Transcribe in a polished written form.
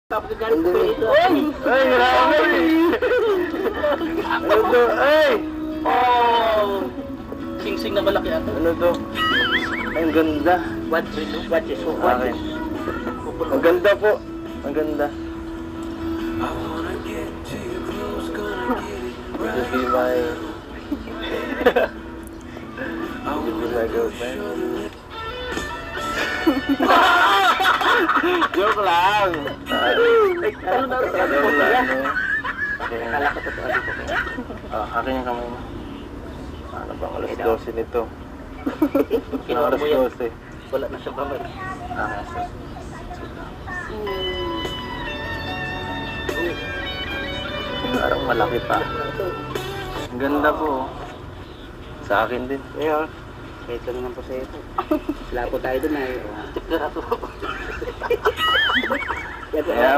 Ay, grabe! Ano to? Ay! Oh! Sing-sing na malaki ato. Ano to? Ay, ang ganda. What is Akin. Ang ganda po. Ang ganda. This be my... This be my girlfriend. Joke lang. Ano na rin? Joke lang. Akala ko totoo dito. Akin yung kamay mo. Ano bang alas 12 nito? Ano Kinuha oras mo yan. 12? Wala na siya kamay. Parang malaki pa. Ang ganda po. Sa akin din. Kaya, ito naman po sa ito. Wala po tayo dun ay. Tip na to. Kaya